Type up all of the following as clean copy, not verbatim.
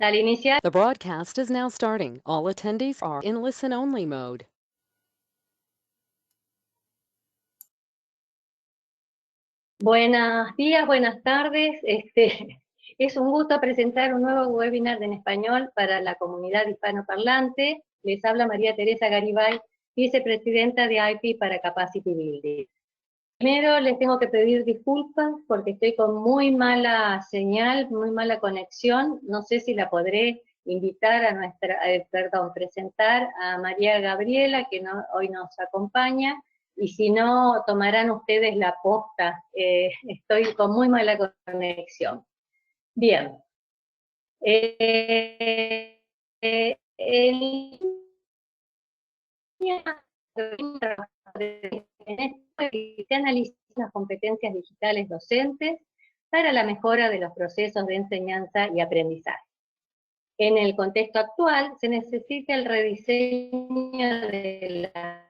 Al iniciar, The broadcast is now starting. All attendees are in listen-only mode. buenos días, buenas tardes. Es un gusto presentar un nuevo webinar en español para la comunidad hispanoparlante. Les habla María Teresa Garibay, vicepresidenta de IP para Capacity Building. Primero les tengo que pedir disculpas porque estoy con muy mala señal, muy mala conexión. No sé si la podré invitar a presentar a María Gabriela, que hoy nos acompaña, y si no, tomarán ustedes la posta. Estoy con muy mala conexión. Bien. El que analiza las competencias digitales docentes para la mejora de los procesos de enseñanza y aprendizaje. En el contexto actual se necesita el rediseño de la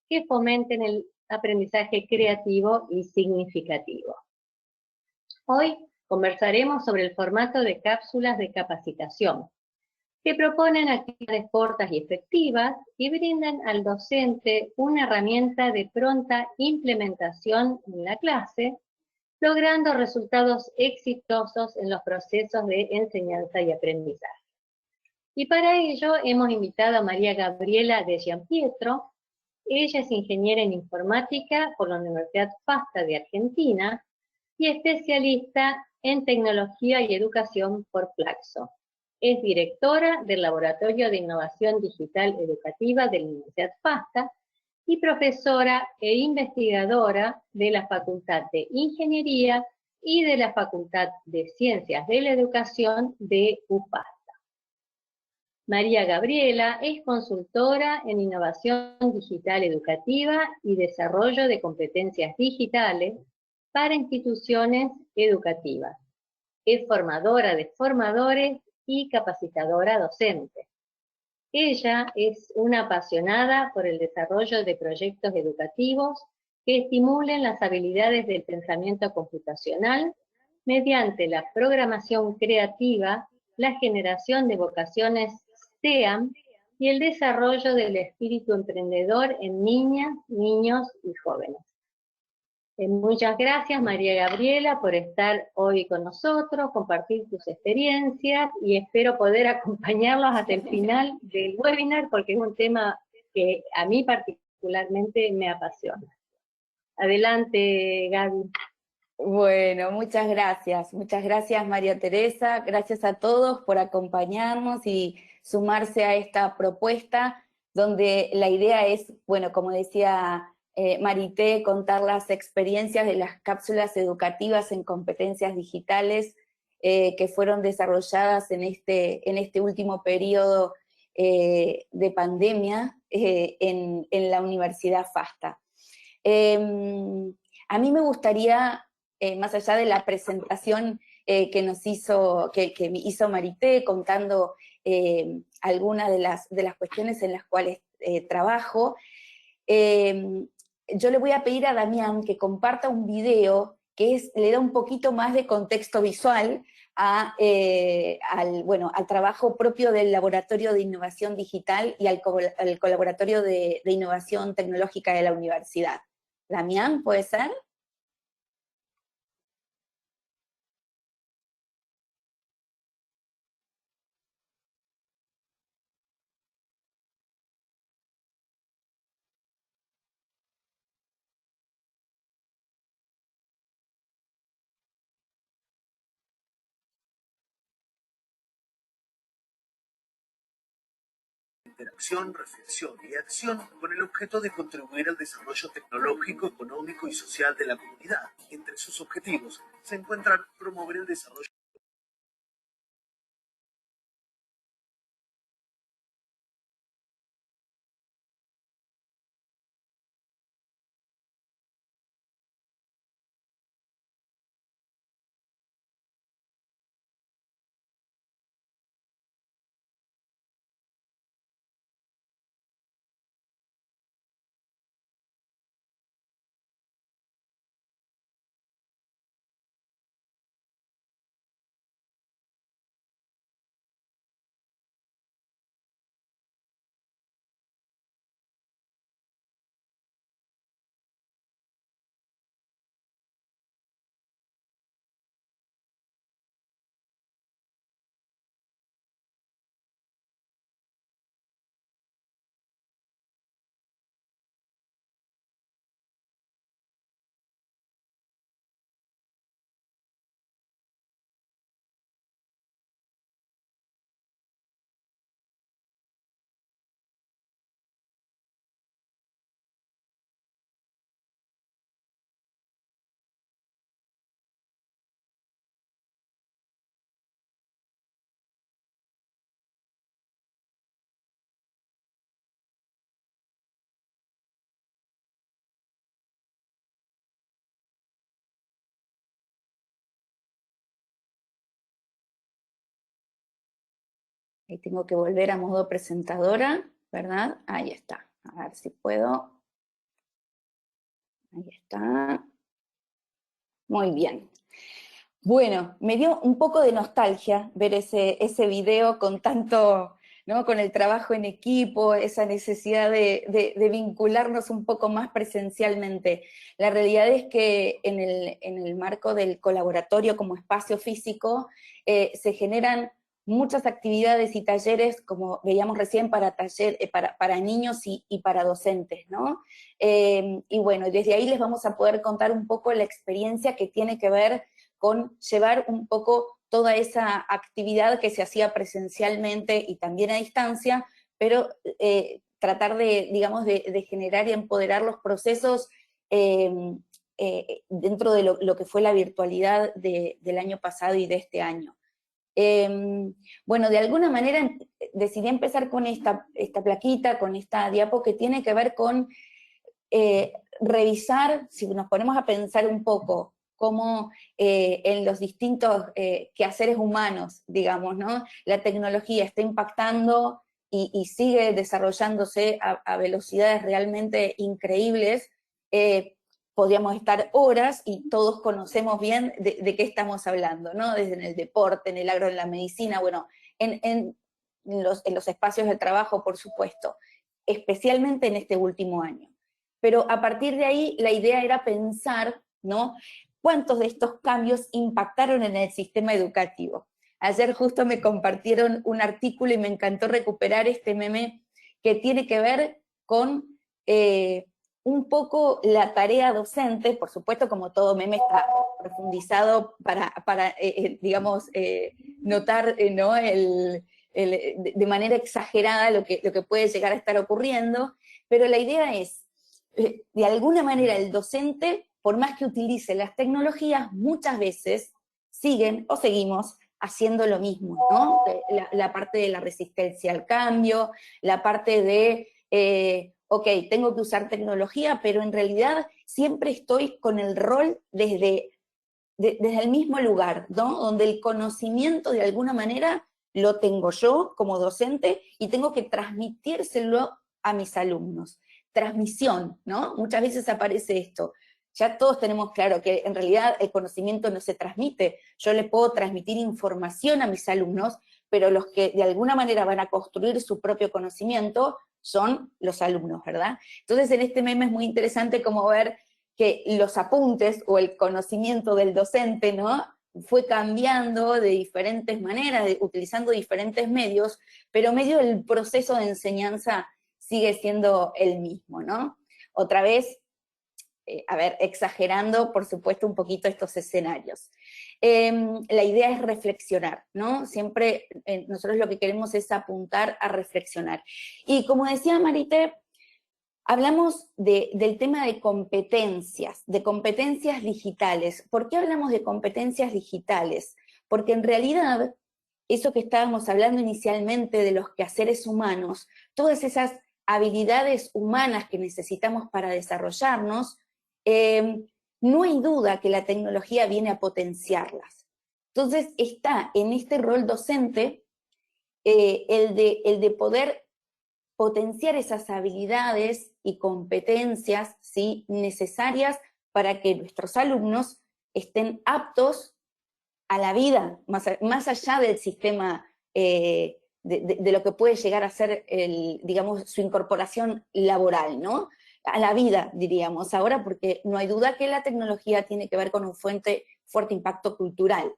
que fomenten el aprendizaje creativo y significativo. Hoy conversaremos sobre el formato de cápsulas de capacitación, que proponen actividades cortas y efectivas y brindan al docente una herramienta de pronta implementación en la clase, logrando resultados exitosos en los procesos de enseñanza y aprendizaje. Y para ello hemos invitado a María Gabriela de Gianpietro. Ella es ingeniera en informática por la Universidad FASTA de Argentina y especialista en tecnología y educación por Flaxo. Es directora del Laboratorio de Innovación Digital Educativa de la Universidad FASTA y profesora e investigadora de la Facultad de Ingeniería y de la Facultad de Ciencias de la Educación de UFASTA. María Gabriela es consultora en innovación digital educativa y desarrollo de competencias digitales para instituciones educativas. Es formadora de formadores y capacitadora docente. Ella es una apasionada por el desarrollo de proyectos educativos que estimulen las habilidades del pensamiento computacional mediante la programación creativa, la generación de vocaciones STEAM y el desarrollo del espíritu emprendedor en niñas, niños y jóvenes. Muchas gracias, María Gabriela, por estar hoy con nosotros, compartir tus experiencias y espero poder acompañarlos hasta el final del webinar porque es un tema que a mí particularmente me apasiona. Adelante, Gaby. Bueno, muchas gracias María Teresa, gracias a todos por acompañarnos y sumarse a esta propuesta, donde la idea es, bueno, como decía Marité, contar las experiencias de las cápsulas educativas en competencias digitales que fueron desarrolladas en este último periodo de pandemia en la Universidad FASTA. A mí me gustaría, más allá de la presentación que hizo Marité, contando algunas de las cuestiones en las cuales trabajo, yo le voy a pedir a Damián que comparta un video que le da un poquito más de contexto visual al trabajo propio del Laboratorio de Innovación Digital y al Colaboratorio de Innovación Tecnológica de la Universidad. Damián, ¿puede ser? Interacción, reflexión y acción con el objeto de contribuir al desarrollo tecnológico, económico y social de la comunidad. Entre sus objetivos se encuentran promover el desarrollo Ahí tengo que volver a modo presentadora, ¿verdad? Ahí está. A ver si puedo. Ahí está. Muy bien. Bueno, me dio un poco de nostalgia ver ese video con tanto, ¿no? Con el trabajo en equipo, esa necesidad de vincularnos un poco más presencialmente. La realidad es que en el marco del colaboratorio como espacio físico se generan muchas actividades y talleres, como veíamos recién, para niños y para docentes, ¿no? Y bueno, desde ahí les vamos a poder contar un poco la experiencia que tiene que ver con llevar un poco toda esa actividad que se hacía presencialmente y también a distancia, pero tratar de, digamos, de generar y empoderar los procesos dentro de lo que fue la virtualidad del año pasado y de este año. Bueno, de alguna manera decidí empezar con esta plaquita, con esta diapo que tiene que ver con revisar, si nos ponemos a pensar un poco, cómo en los distintos quehaceres humanos, digamos, ¿no? La tecnología está impactando y sigue desarrollándose a velocidades realmente increíbles. Podríamos estar horas y todos conocemos bien de qué estamos hablando, ¿no? Desde en el deporte, en el agro, en la medicina, bueno, en los espacios de trabajo, por supuesto, especialmente en este último año. Pero a partir de ahí la idea era pensar, ¿no? ¿Cuántos de estos cambios impactaron en el sistema educativo? Ayer justo me compartieron un artículo y me encantó recuperar este meme que tiene que ver con un poco la tarea docente, por supuesto como todo meme está profundizado para digamos, notar ¿no? de manera exagerada lo que puede llegar a estar ocurriendo, pero la idea es, de alguna manera el docente, por más que utilice las tecnologías, muchas veces siguen o seguimos haciendo lo mismo, ¿no? La parte de la resistencia al cambio, la parte de, ok, tengo que usar tecnología, pero en realidad siempre estoy con el rol desde el mismo lugar, ¿no? Donde el conocimiento de alguna manera lo tengo yo como docente y tengo que transmitírselo a mis alumnos. Transmisión, ¿no? Muchas veces aparece esto. Ya todos tenemos claro que en realidad el conocimiento no se transmite. Yo le puedo transmitir información a mis alumnos, pero los que de alguna manera van a construir su propio conocimiento son los alumnos, ¿verdad? Entonces en este meme es muy interesante como ver que los apuntes o el conocimiento del docente, ¿no? Fue cambiando de diferentes maneras, utilizando diferentes medios, pero medio del proceso de enseñanza sigue siendo el mismo, ¿no? Otra vez, a ver, exagerando, por supuesto, un poquito estos escenarios. La idea es reflexionar, ¿no? Siempre nosotros lo que queremos es apuntar a reflexionar. Y como decía Marité, hablamos del tema de competencias digitales. ¿Por qué hablamos de competencias digitales? Porque en realidad, eso que estábamos hablando inicialmente de los quehaceres humanos, todas esas habilidades humanas que necesitamos para desarrollarnos, no hay duda que la tecnología viene a potenciarlas. Entonces está en este rol docente el de poder potenciar esas habilidades y competencias, ¿sí?, necesarias para que nuestros alumnos estén aptos a la vida, más allá del sistema de lo que puede llegar a ser, digamos, su incorporación laboral, ¿no? A la vida, diríamos ahora, porque no hay duda que la tecnología tiene que ver con un fuerte impacto cultural.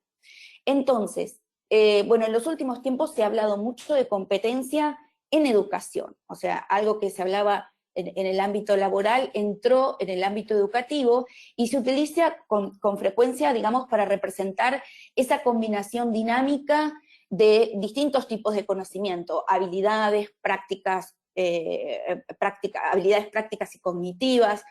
Entonces, bueno, en los últimos tiempos se ha hablado mucho de competencia en educación, o sea, algo que se hablaba en el ámbito laboral entró en el ámbito educativo y se utiliza con frecuencia, digamos, para representar esa combinación dinámica de distintos tipos de conocimiento, habilidades, habilidades prácticas y cognitivas,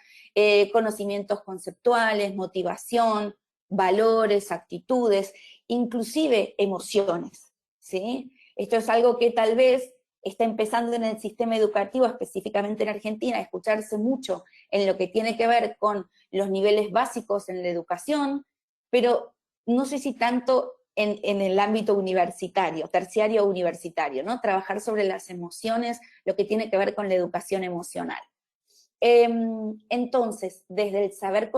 conocimientos conceptuales, motivación, valores, actitudes, inclusive emociones, ¿sí? Esto es algo que tal vez está empezando en el sistema educativo, específicamente en Argentina, a escucharse mucho en lo que tiene que ver con los niveles básicos en la educación, pero no sé si tanto en el ámbito universitario, terciario universitario, ¿no? Trabajar sobre las emociones, lo que tiene que ver con la educación emocional. Entonces, desde el saber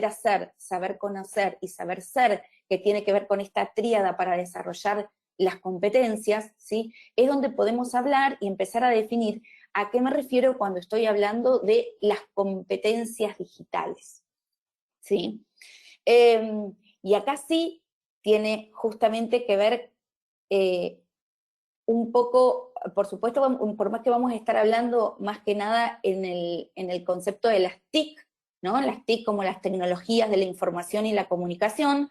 hacer, saber conocer y saber ser, que tiene que ver con esta tríada para desarrollar las competencias, ¿sí? Es donde podemos hablar y empezar a definir a qué me refiero cuando estoy hablando de las competencias digitales, ¿sí? Y acá sí tiene justamente que ver un poco, por supuesto, por más que vamos a estar hablando más que nada en el concepto de las TIC, ¿no? Las TIC como las tecnologías de la información y la comunicación,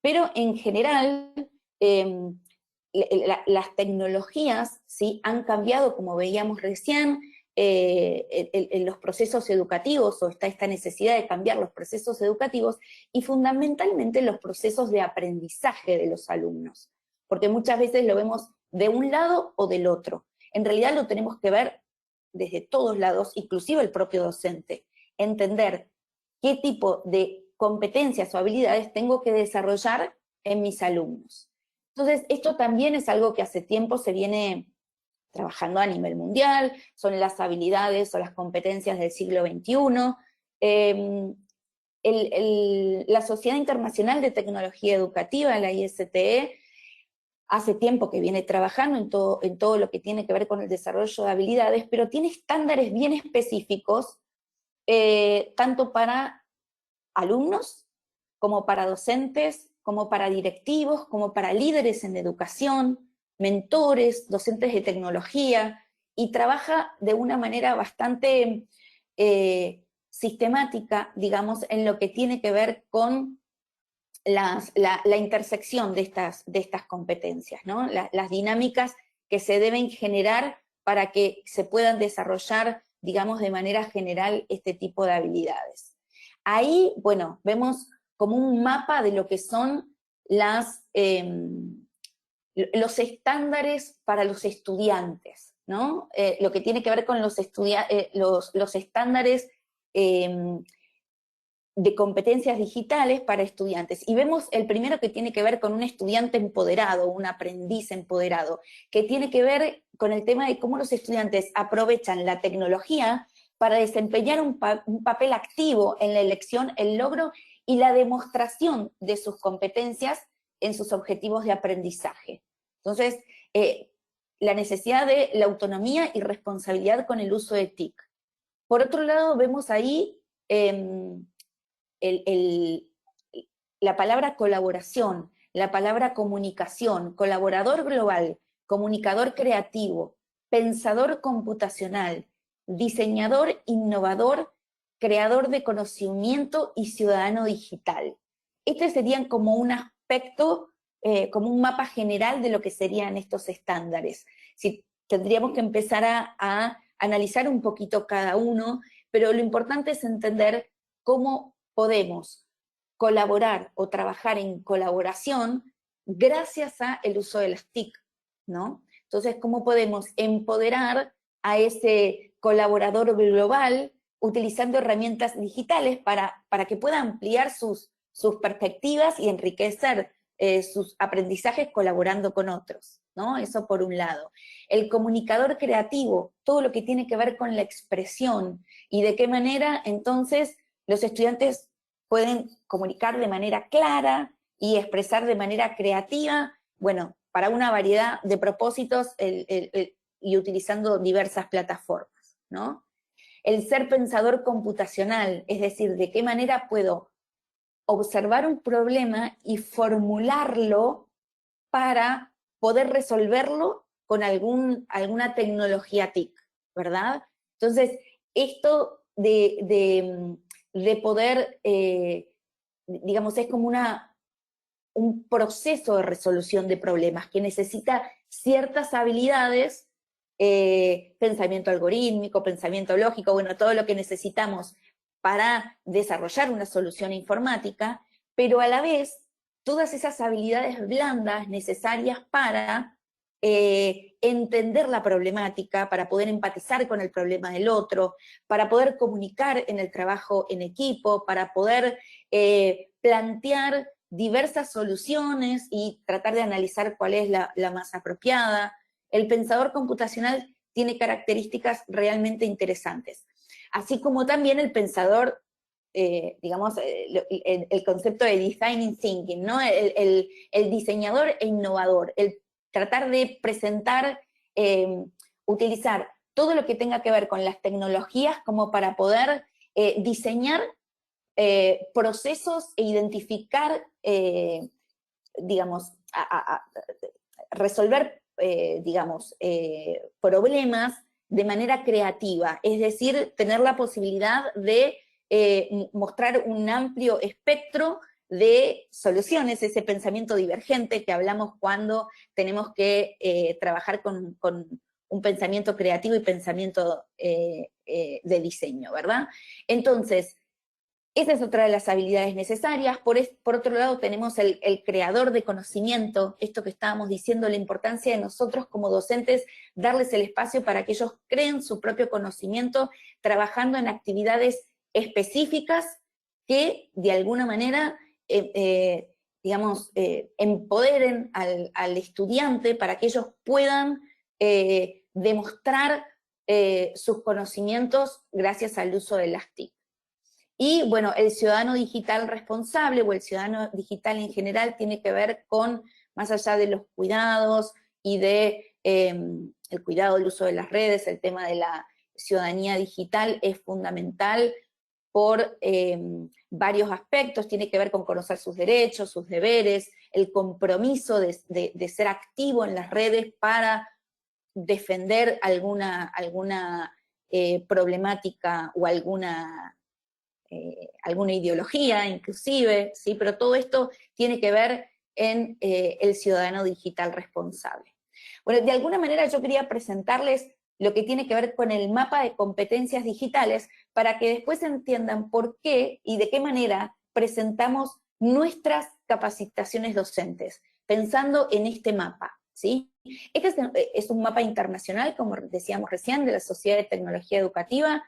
pero en general las tecnologías, ¿sí? Han cambiado, como veíamos recién, en los procesos educativos, o está esta necesidad de cambiar los procesos educativos, y fundamentalmente los procesos de aprendizaje de los alumnos, porque muchas veces lo vemos de un lado o del otro. En realidad lo tenemos que ver desde todos lados, inclusive el propio docente, entender qué tipo de competencias o habilidades tengo que desarrollar en mis alumnos. Entonces, esto también es algo que hace tiempo se viene trabajando a nivel mundial, son las habilidades o las competencias del siglo XXI. La Sociedad Internacional de Tecnología Educativa, la ISTE, hace tiempo que viene trabajando en todo lo que tiene que ver con el desarrollo de habilidades, pero tiene estándares bien específicos, tanto para alumnos, como para docentes, como para directivos, como para líderes en educación, mentores, docentes de tecnología, y trabaja de una manera bastante sistemática, digamos, en lo que tiene que ver con la intersección de estas competencias, ¿no? Las dinámicas que se deben generar para que se puedan desarrollar, digamos, de manera general este tipo de habilidades. Ahí, bueno, vemos como un mapa de lo que son los estándares para los estudiantes, ¿no? Lo que tiene que ver con los estándares de competencias digitales para estudiantes. Y vemos el primero que tiene que ver con un estudiante empoderado, un aprendiz empoderado, que tiene que ver con el tema de cómo los estudiantes aprovechan la tecnología para desempeñar un papel activo en la elección, el logro y la demostración de sus competencias en sus objetivos de aprendizaje. Entonces, la necesidad de la autonomía y responsabilidad con el uso de TIC. Por otro lado, vemos ahí la palabra colaboración, la palabra comunicación, colaborador global, comunicador creativo, pensador computacional, diseñador innovador, creador de conocimiento y ciudadano digital. Este serían como un aspecto, como un mapa general de lo que serían estos estándares. Si tendríamos que empezar a analizar un poquito cada uno, pero lo importante es entender cómo podemos colaborar o trabajar en colaboración gracias al uso de las TIC, ¿no? Entonces, ¿cómo podemos empoderar a ese colaborador global utilizando herramientas digitales para que pueda ampliar sus perspectivas y enriquecer sus aprendizajes colaborando con otros, ¿no? Eso por un lado. El comunicador creativo, todo lo que tiene que ver con la expresión y de qué manera entonces los estudiantes pueden comunicar de manera clara y expresar de manera creativa, bueno, para una variedad de propósitos y utilizando diversas plataformas, ¿no? El ser pensador computacional, es decir, de qué manera puedo observar un problema y formularlo para poder resolverlo con alguna tecnología TIC, ¿verdad? Entonces, esto de poder, digamos, es como un proceso de resolución de problemas que necesita ciertas habilidades, pensamiento algorítmico, pensamiento lógico, bueno, todo lo que necesitamos para desarrollar una solución informática, pero a la vez todas esas habilidades blandas necesarias para entender la problemática, para poder empatizar con el problema del otro, para poder comunicar en el trabajo en equipo, para poder plantear diversas soluciones y tratar de analizar cuál es la más apropiada. El pensador computacional tiene características realmente interesantes. Así como también el pensador, digamos, el concepto de designing thinking, ¿no? El diseñador e innovador, el tratar de presentar, utilizar todo lo que tenga que ver con las tecnologías como para poder diseñar procesos e identificar, digamos, resolver, digamos, problemas de manera creativa, es decir, tener la posibilidad de mostrar un amplio espectro de soluciones, ese pensamiento divergente que hablamos cuando tenemos que trabajar con un pensamiento creativo y pensamiento de diseño, ¿verdad? Entonces, esa es otra de las habilidades necesarias. Por otro lado, tenemos el creador de conocimiento, esto que estábamos diciendo, la importancia de nosotros como docentes, darles el espacio para que ellos creen su propio conocimiento, trabajando en actividades específicas que, de alguna manera, digamos, empoderen al estudiante para que ellos puedan demostrar sus conocimientos gracias al uso de las TIC. Y bueno, el ciudadano digital responsable o el ciudadano digital en general tiene que ver con, más allá de los cuidados y de el cuidado del uso de las redes, el tema de la ciudadanía digital es fundamental por varios aspectos, tiene que ver con conocer sus derechos, sus deberes, el compromiso de ser activo en las redes para defender alguna problemática o alguna ideología inclusive, ¿sí? Pero todo esto tiene que ver en el ciudadano digital responsable. Bueno, de alguna manera yo quería presentarles lo que tiene que ver con el mapa de competencias digitales para que después entiendan por qué y de qué manera presentamos nuestras capacitaciones docentes, pensando en este mapa, ¿sí? Este es un mapa internacional, como decíamos recién, de la Sociedad de Tecnología Educativa,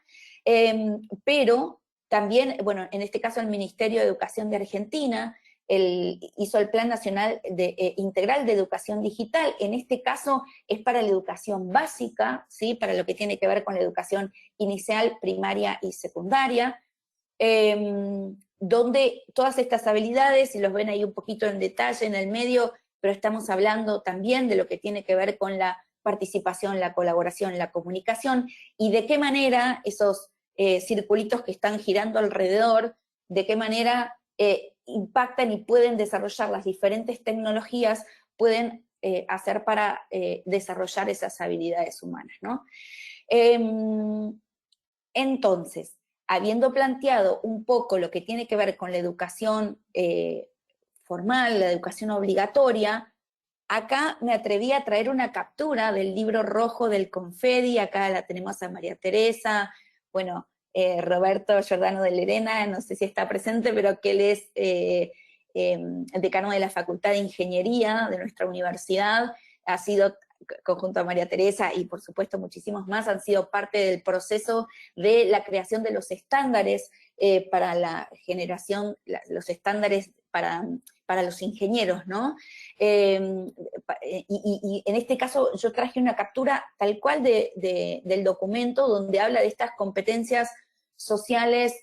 pero también, bueno, en este caso el Ministerio de Educación de Argentina hizo el Plan Nacional Integral de Educación Digital. En este caso es para la educación básica, ¿sí? Para lo que tiene que ver con la educación inicial, primaria y secundaria, donde todas estas habilidades, si los ven ahí un poquito en detalle en el medio, pero estamos hablando también de lo que tiene que ver con la participación, la colaboración, la comunicación, y de qué manera esos circulitos que están girando alrededor, de qué manera impactan y pueden desarrollar las diferentes tecnologías, pueden hacer para desarrollar esas habilidades humanas, ¿no? Entonces, habiendo planteado un poco lo que tiene que ver con la educación formal, la educación obligatoria, acá me atreví a traer una captura del libro rojo del Confedi, acá la tenemos a María Teresa, bueno, Roberto Giordano de Lerena, no sé si está presente, pero que él es el decano de la Facultad de Ingeniería de nuestra universidad, ha sido, conjunto a María Teresa y por supuesto muchísimos más, han sido parte del proceso de la creación de los estándares para la generación, los estándares para los ingenieros, ¿no? Y en este caso yo traje una captura tal cual del documento donde habla de estas competencias sociales,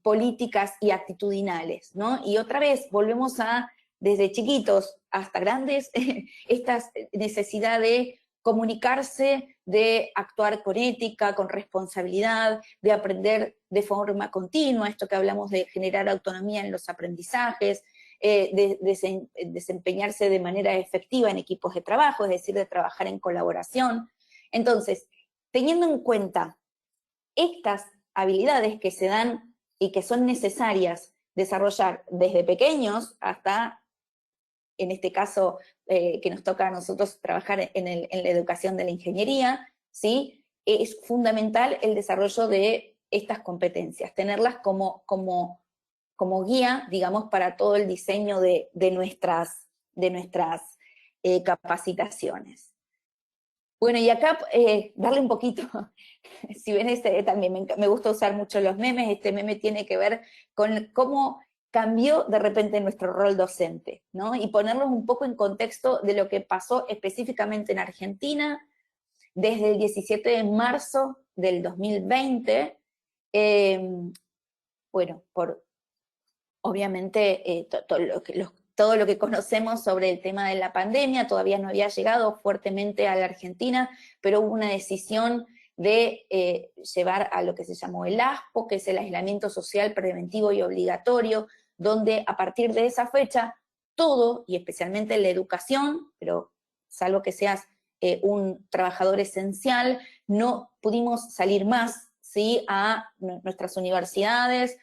políticas y actitudinales, ¿no? Y otra vez volvemos a, desde chiquitos hasta grandes, esta necesidad de comunicarse, de actuar con ética, con responsabilidad, de aprender de forma continua, esto que hablamos de generar autonomía en los aprendizajes, de desempeñarse de manera efectiva en equipos de trabajo, es decir, de trabajar en colaboración. Entonces, teniendo en cuenta estas habilidades que se dan y que son necesarias desarrollar desde pequeños hasta, en este caso, que nos toca a nosotros trabajar en la educación de la ingeniería, ¿sí? Es fundamental el desarrollo de estas competencias, tenerlas como guía, digamos, para todo el diseño de nuestras capacitaciones. Bueno, y acá darle un poquito, si ven también me gusta usar mucho los memes, este meme tiene que ver con cómo cambió de repente nuestro rol docente, ¿no? Y ponernos un poco en contexto de lo que pasó específicamente en Argentina desde el 17 de marzo del 2020, bueno, por obviamente todo lo que conocemos sobre el tema de la pandemia todavía no había llegado fuertemente a la Argentina, pero hubo una decisión de llevar a lo que se llamó el ASPO, que es el aislamiento social preventivo y obligatorio, donde a partir de esa fecha todo, y especialmente la educación, pero salvo que seas un trabajador esencial, no pudimos salir más, ¿sí?, a nuestras universidades,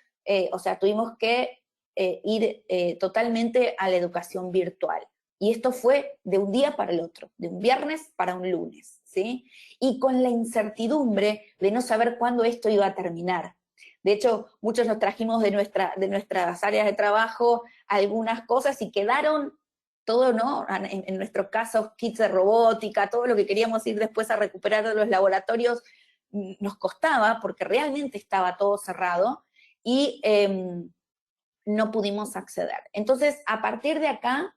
o sea, tuvimos que ir totalmente a la educación virtual. Y esto fue de un día para el otro, de un viernes para un lunes, ¿sí? Y con la incertidumbre de no saber cuándo esto iba a terminar. De hecho, muchos nos trajimos de nuestras áreas de trabajo algunas cosas y quedaron todo, ¿no? En nuestro caso, kits de robótica, todo lo que queríamos ir después a recuperar de los laboratorios, nos costaba porque realmente estaba todo cerrado y no pudimos acceder. Entonces, a partir de acá,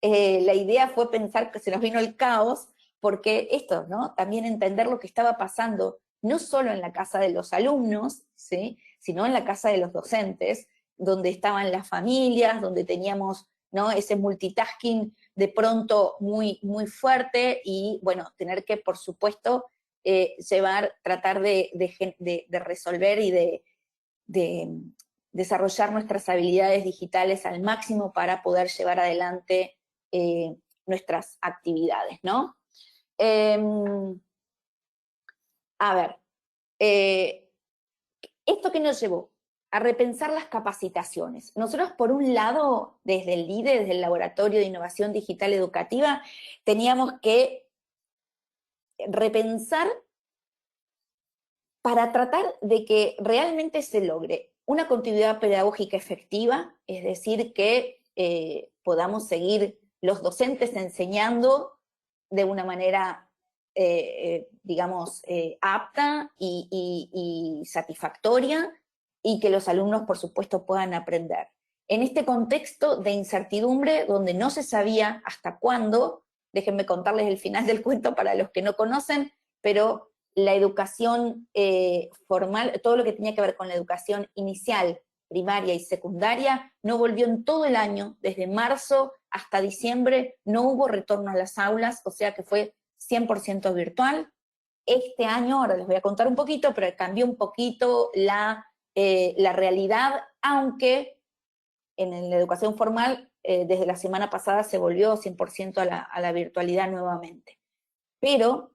la idea fue pensar que se nos vino el caos, porque esto, ¿no? También entender lo que estaba pasando, no solo en la casa de los alumnos, ¿sí?, sino en la casa de los docentes, donde estaban las familias, donde teníamos, ¿no?, ese multitasking de pronto muy, muy fuerte, y bueno, tener que, por supuesto, tratar de resolver y de desarrollar nuestras habilidades digitales al máximo para poder llevar adelante nuestras actividades, ¿no? A ver, ¿esto qué nos llevó? A repensar las capacitaciones. Nosotros, por un lado, desde el LIDE, desde el Laboratorio de Innovación Digital Educativa, teníamos que repensar para tratar de que realmente se logre una continuidad pedagógica efectiva, es decir, que podamos seguir los docentes enseñando de una manera, digamos, apta y satisfactoria, y que los alumnos, por supuesto, puedan aprender. En este contexto de incertidumbre, donde no se sabía hasta cuándo, déjenme contarles el final del cuento para los que no conocen, pero la educación formal, todo lo que tenía que ver con la educación inicial, primaria y secundaria, no volvió en todo el año, desde marzo hasta diciembre, no hubo retorno a las aulas, o sea que fue 100% virtual. Este año, ahora les voy a contar un poquito, pero cambió un poquito la realidad, aunque en la educación formal, desde la semana pasada se volvió 100% a la virtualidad nuevamente. Pero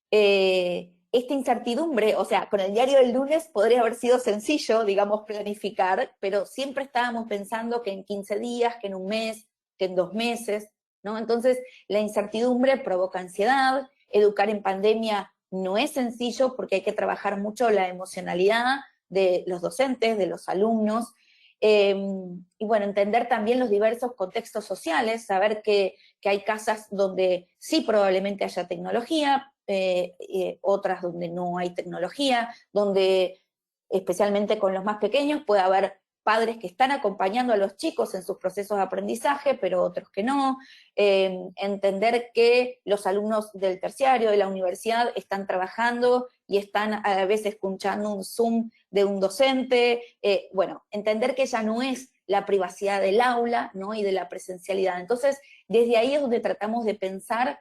esta incertidumbre, o sea, con el diario del lunes podría haber sido sencillo, digamos, planificar, pero siempre estábamos pensando que en 15 días, que en un mes, que en 2 meses, ¿no? Entonces, la incertidumbre provoca ansiedad. Educar en pandemia no es sencillo porque hay que trabajar mucho la emocionalidad de los docentes, de los alumnos, y bueno, entender también los diversos contextos sociales, saber que hay casas donde sí probablemente haya tecnología, otras donde no hay tecnología, donde especialmente con los más pequeños puede haber padres que están acompañando a los chicos en sus procesos de aprendizaje, pero otros que no, entender que los alumnos del terciario, de la universidad, están trabajando y están a veces escuchando un Zoom de un docente, bueno, entender que ya no es la privacidad del aula, ¿no?, y de la presencialidad. Entonces, desde ahí es donde tratamos de pensar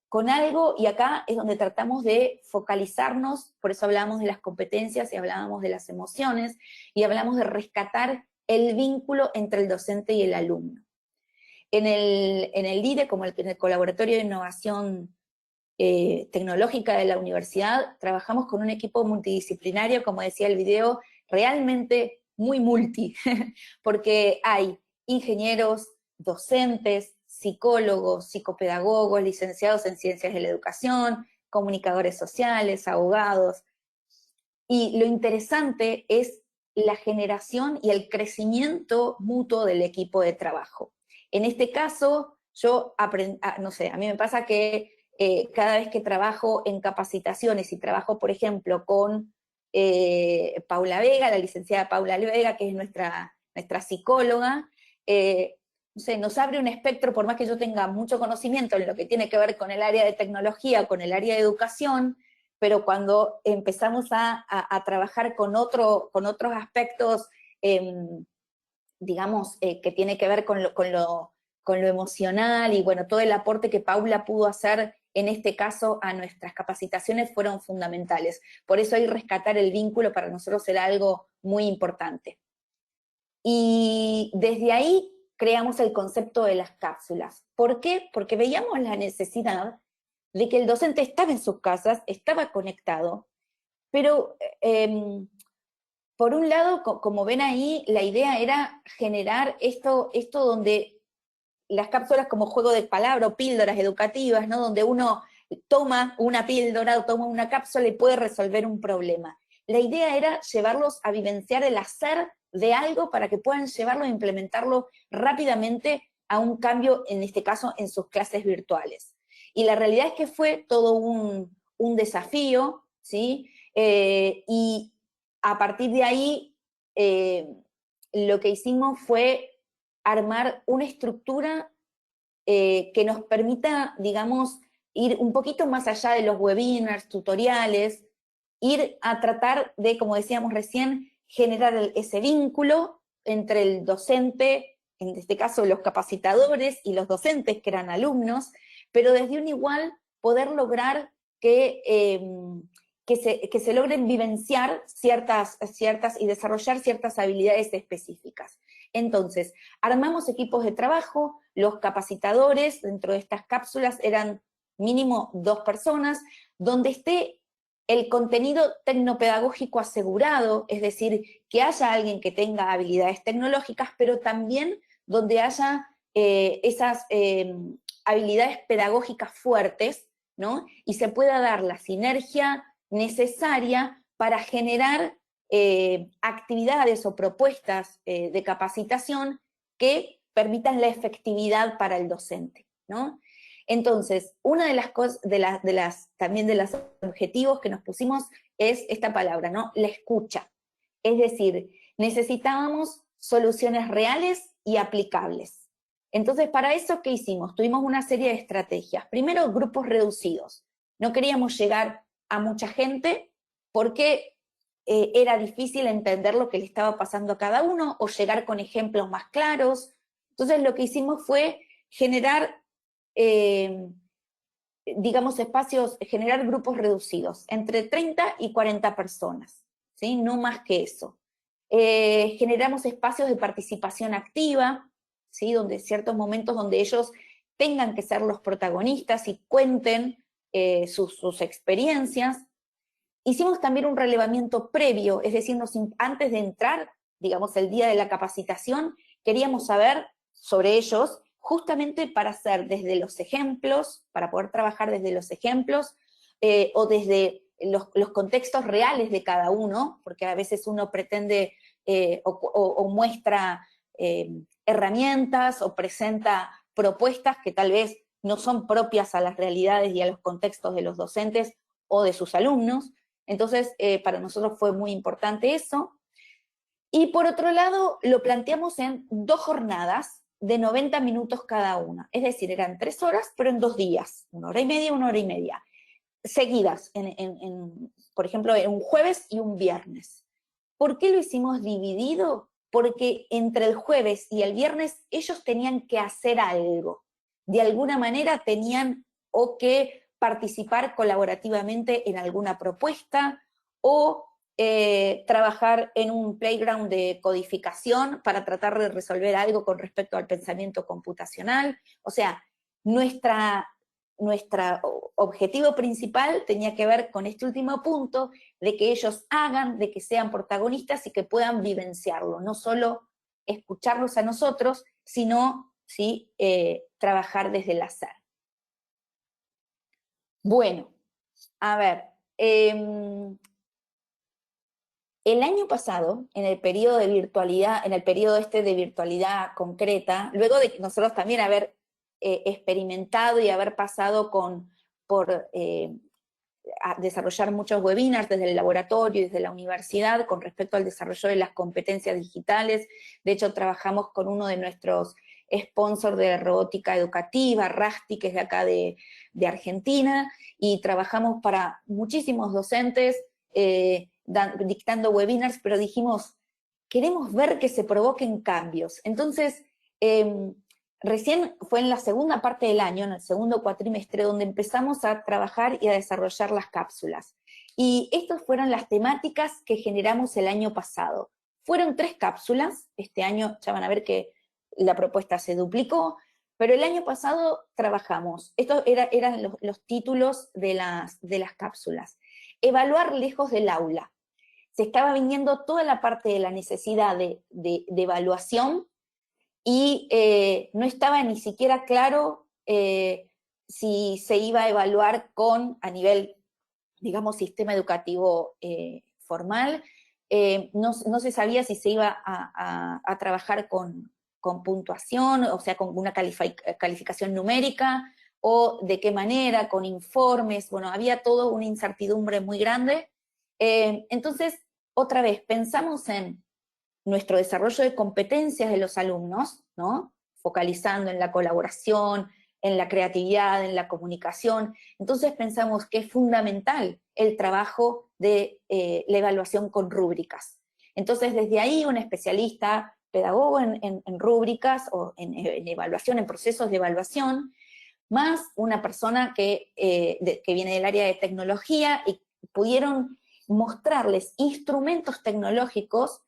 con algo, y acá es donde tratamos de focalizarnos, por eso hablábamos de las competencias y hablábamos de las emociones, y hablamos de rescatar el vínculo entre el docente y el alumno. En el LIDE, como en el Colaboratorio de Innovación Tecnológica de la universidad, trabajamos con un equipo multidisciplinario, como decía el video, realmente muy multi, porque hay ingenieros, docentes, psicólogos, psicopedagogos, licenciados en ciencias de la educación, comunicadores sociales, abogados. Y lo interesante es la generación y el crecimiento mutuo del equipo de trabajo. En este caso, yo no sé, a mí me pasa que cada vez que trabajo en capacitaciones y trabajo, por ejemplo, con Paula Vega, la licenciada Paula Vega, que es nuestra nuestra psicóloga, no sé, nos abre un espectro, por más que yo tenga mucho conocimiento en lo que tiene que ver con el área de tecnología, con el área de educación, pero cuando empezamos a trabajar con otros aspectos, digamos, que tiene que ver con lo emocional, y bueno, todo el aporte que Paula pudo hacer en este caso a nuestras capacitaciones fueron fundamentales. Por eso ahí rescatar el vínculo para nosotros era algo muy importante. Y desde ahí creamos el concepto de las cápsulas. ¿Por qué? Porque veíamos la necesidad de que el docente estaba en sus casas, estaba conectado, pero por un lado, como ven ahí, la idea era generar esto donde las cápsulas como juego de palabras o píldoras educativas, ¿no? Donde uno toma una píldora o toma una cápsula y puede resolver un problema. La idea era llevarlos a vivenciar el hacer de algo para que puedan llevarlo e implementarlo rápidamente a un cambio, en este caso, en sus clases virtuales. Y la realidad es que fue todo un desafío, ¿sí? Y a partir de ahí, lo que hicimos fue armar una estructura que nos permita, digamos, ir un poquito más allá de los webinars, tutoriales, ir a tratar de, como decíamos recién, generar ese vínculo entre el docente, en este caso los capacitadores, y los docentes que eran alumnos, pero desde un igual poder lograr que se logren vivenciar ciertas y desarrollar ciertas habilidades específicas. Entonces, armamos equipos de trabajo, los capacitadores dentro de estas cápsulas eran mínimo 2 personas, donde esté el contenido tecnopedagógico asegurado, es decir, que haya alguien que tenga habilidades tecnológicas, pero también donde haya esas habilidades pedagógicas fuertes, ¿no? Y se pueda dar la sinergia necesaria para generar actividades o propuestas de capacitación que permitan la efectividad para el docente, ¿no? Entonces, una de las cosas, también de los objetivos que nos pusimos es esta palabra, ¿no? La escucha. Es decir, necesitábamos soluciones reales y aplicables. Entonces, para eso, ¿qué hicimos? Tuvimos una serie de estrategias. Primero, grupos reducidos. No queríamos llegar a mucha gente porque era difícil entender lo que le estaba pasando a cada uno o llegar con ejemplos más claros. Entonces, lo que hicimos fue generar digamos, generar grupos reducidos, entre 30 y 40 personas, ¿sí? No más que eso. Generamos espacios de participación activa, ¿sí? Donde ciertos momentos donde ellos tengan que ser los protagonistas y cuenten sus experiencias. Hicimos también un relevamiento previo, es decir, antes de entrar, digamos, el día de la capacitación, queríamos saber sobre ellos, justamente para hacer desde los ejemplos, para poder trabajar desde los ejemplos, o desde los contextos reales de cada uno, porque a veces uno pretende o muestra herramientas o presenta propuestas que tal vez no son propias a las realidades y a los contextos de los docentes o de sus alumnos. Entonces, para nosotros fue muy importante eso. Y por otro lado, lo planteamos en 2 jornadas de 90 minutos cada una. Es decir, eran 3 horas, pero en 2 días, 1 hora y media, seguidas, por ejemplo, en un jueves y un viernes. ¿Por qué lo hicimos dividido? Porque entre el jueves y el viernes ellos tenían que hacer algo. De alguna manera tenían o que participar colaborativamente en alguna propuesta o trabajar en un playground de codificación para tratar de resolver algo con respecto al pensamiento computacional. O sea, nuestro objetivo principal tenía que ver con este último punto, de que ellos hagan, de que sean protagonistas y que puedan vivenciarlo, no solo escucharlos a nosotros, sino ¿sí? Trabajar desde el hacer. Bueno, a ver, el año pasado, en el periodo de virtualidad, en el periodo de virtualidad concreta, luego de que nosotros también haber experimentado y haber pasado por desarrollar muchos webinars desde el laboratorio y desde la universidad con respecto al desarrollo de las competencias digitales. De hecho, trabajamos con uno de nuestros sponsors de robótica educativa, Rasti, que es de acá de Argentina, y trabajamos para muchísimos docentes dictando webinars, pero dijimos, queremos ver que se provoquen cambios. Entonces, recién fue en la segunda parte del año, en el segundo cuatrimestre, donde empezamos a trabajar y a desarrollar las cápsulas. Y estas fueron las temáticas que generamos el año pasado. Fueron 3 cápsulas, este año ya van a ver que la propuesta se duplicó, pero el año pasado trabajamos, estos eran los títulos de las cápsulas. Evaluar lejos del aula. Se estaba viniendo toda la parte de la necesidad de evaluación, y no estaba ni siquiera claro si se iba a evaluar a nivel, digamos, sistema educativo formal, no se sabía si se iba a trabajar con puntuación, o sea, con una calificación numérica, o de qué manera, con informes, bueno, había toda una incertidumbre muy grande. Entonces, otra vez, pensamos en nuestro desarrollo de competencias de los alumnos, ¿no? Focalizando en la colaboración, en la creatividad, en la comunicación. Entonces pensamos que es fundamental el trabajo de la evaluación con rúbricas. Entonces desde ahí un especialista, pedagogo en rúbricas o en evaluación, en procesos de evaluación, más una persona que viene del área de tecnología, y pudieron mostrarles instrumentos tecnológicos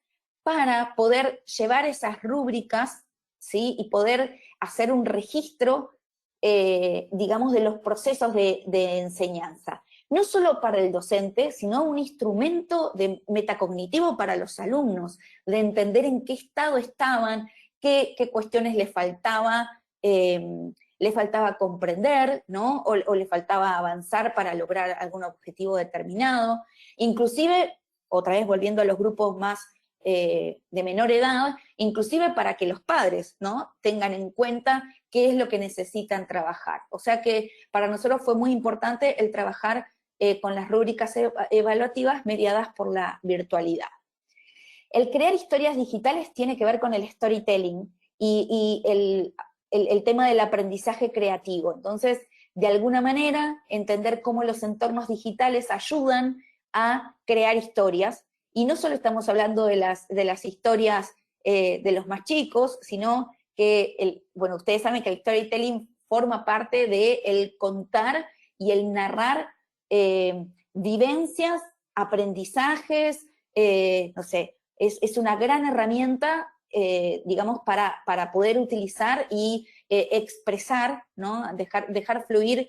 para poder llevar esas rúbricas, ¿sí? Y poder hacer un registro, digamos, de los procesos de enseñanza. No solo para el docente, sino un instrumento de metacognitivo para los alumnos, de entender en qué estado estaban, qué cuestiones les faltaba comprender, ¿no? O le faltaba avanzar para lograr algún objetivo determinado. Inclusive, otra vez volviendo a los grupos más de menor edad, inclusive para que los padres, ¿no?, tengan en cuenta qué es lo que necesitan trabajar. O sea que para nosotros fue muy importante el trabajar con las rúbricas evaluativas mediadas por la virtualidad. El crear historias digitales tiene que ver con el storytelling y el tema del aprendizaje creativo. Entonces, de alguna manera, entender cómo los entornos digitales ayudan a crear historias. Y no solo estamos hablando de las historias de los más chicos, sino que, bueno, ustedes saben que el storytelling forma parte del contar y el narrar vivencias, aprendizajes, no sé, es una gran herramienta, digamos, para poder utilizar y expresar, ¿no? Dejar fluir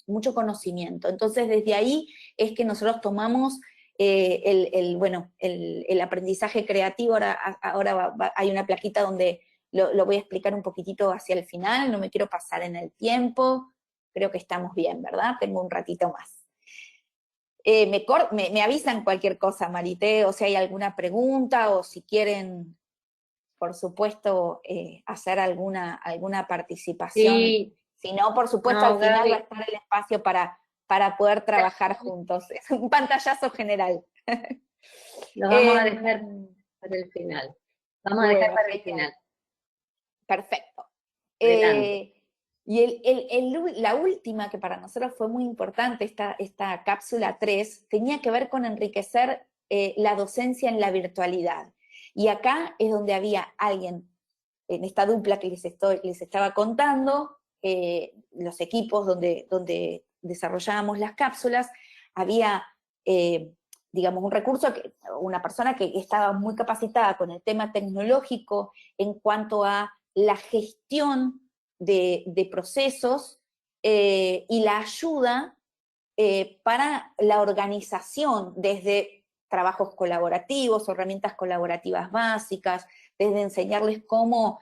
mucho conocimiento. Entonces, desde ahí es que nosotros tomamos el aprendizaje creativo. Ahora hay una plaquita donde lo voy a explicar un poquitito hacia el final, no me quiero pasar en el tiempo, creo que estamos bien, ¿verdad? Tengo un ratito más. Me avisan cualquier cosa, Marité, o si hay alguna pregunta, o si quieren, por supuesto, hacer alguna participación. Sí. Si no, por supuesto, No, al final Gaby, va a estar el espacio para poder trabajar juntos. Es un pantallazo general. lo vamos a dejar para el final. Vamos a dejar Bueno, para el genial. final. Perfecto. Adelante. Y la última, que para nosotros fue muy importante, esta cápsula 3, tenía que ver con enriquecer la docencia en la virtualidad. Y acá es donde había alguien, en esta dupla que les estaba contando, los equipos donde desarrollábamos las cápsulas, había, digamos, un recurso, una persona que estaba muy capacitada con el tema tecnológico en cuanto a la gestión de procesos y la ayuda para la organización, desde trabajos colaborativos, herramientas colaborativas básicas, desde enseñarles cómo,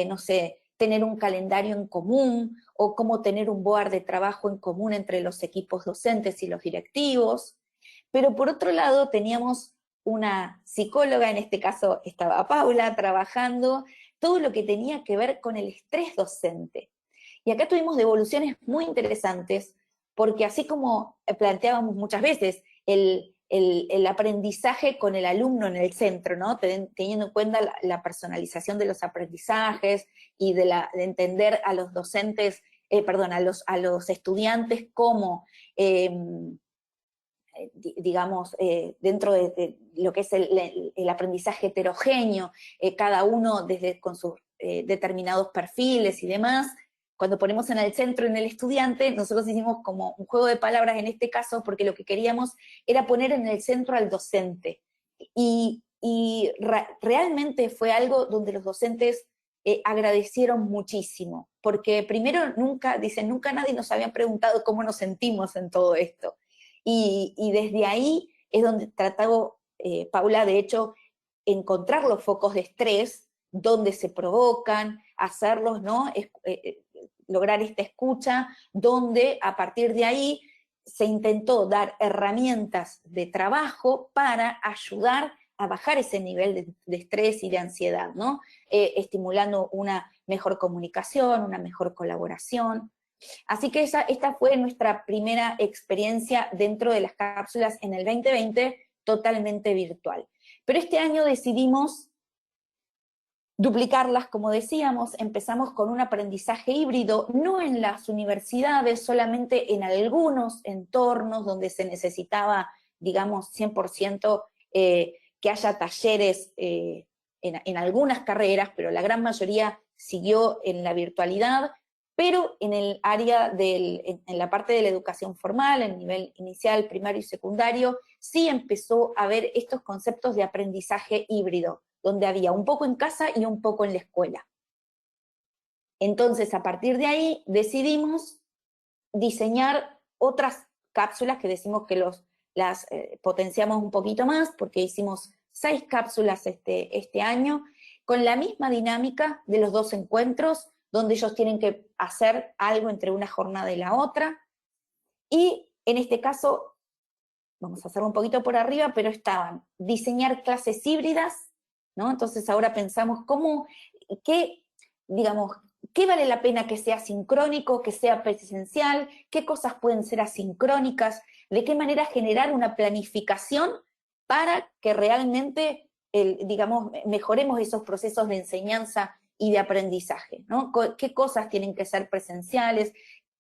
no sé, tener un calendario en común, o cómo tener un board de trabajo en común entre los equipos docentes y los directivos. Pero por otro lado teníamos una psicóloga, en este caso estaba Paula, trabajando todo lo que tenía que ver con el estrés docente. Y acá tuvimos devoluciones muy interesantes, porque así como planteábamos muchas veces, el aprendizaje con el alumno en el centro, ¿no? Teniendo en cuenta la personalización de los aprendizajes y de entender a los docentes, a los estudiantes como, digamos, dentro de lo que es el aprendizaje heterogéneo, cada uno con sus determinados perfiles y demás. Cuando ponemos en el centro en el estudiante, nosotros hicimos como un juego de palabras en este caso, porque lo que queríamos era poner en el centro al docente. Y realmente fue algo donde los docentes agradecieron muchísimo, porque primero nunca nadie nos había preguntado cómo nos sentimos en todo esto. Y desde ahí es donde trataba Paula, de hecho, encontrar los focos de estrés, donde se provocan, hacerlos, ¿no? Lograr esta escucha, donde a partir de ahí se intentó dar herramientas de trabajo para ayudar a bajar ese nivel de estrés y de ansiedad, ¿no? Estimulando una mejor comunicación, una mejor colaboración. Así que esta fue nuestra primera experiencia dentro de las cápsulas en el 2020, totalmente virtual. Pero este año decidimos duplicarlas, como decíamos. Empezamos con un aprendizaje híbrido, no en las universidades, solamente en algunos entornos donde se necesitaba, digamos, 100% que haya talleres en algunas carreras, pero la gran mayoría siguió en la virtualidad. Pero en el área en la parte de la educación formal, en nivel inicial, primario y secundario, sí empezó a haber estos conceptos de aprendizaje híbrido, donde había un poco en casa y un poco en la escuela. Entonces, a partir de ahí, decidimos diseñar otras cápsulas que decimos que las potenciamos un poquito más, porque hicimos 6 cápsulas este año, con la misma dinámica de los 2 encuentros, donde ellos tienen que hacer algo entre una jornada y la otra, y en este caso, vamos a hacer un poquito por arriba, pero estaban diseñar clases híbridas, ¿no? Entonces ahora pensamos qué vale la pena que sea sincrónico, que sea presencial, qué cosas pueden ser asincrónicas, de qué manera generar una planificación para que realmente, mejoremos esos procesos de enseñanza y de aprendizaje, ¿no? ¿Qué cosas tienen que ser presenciales?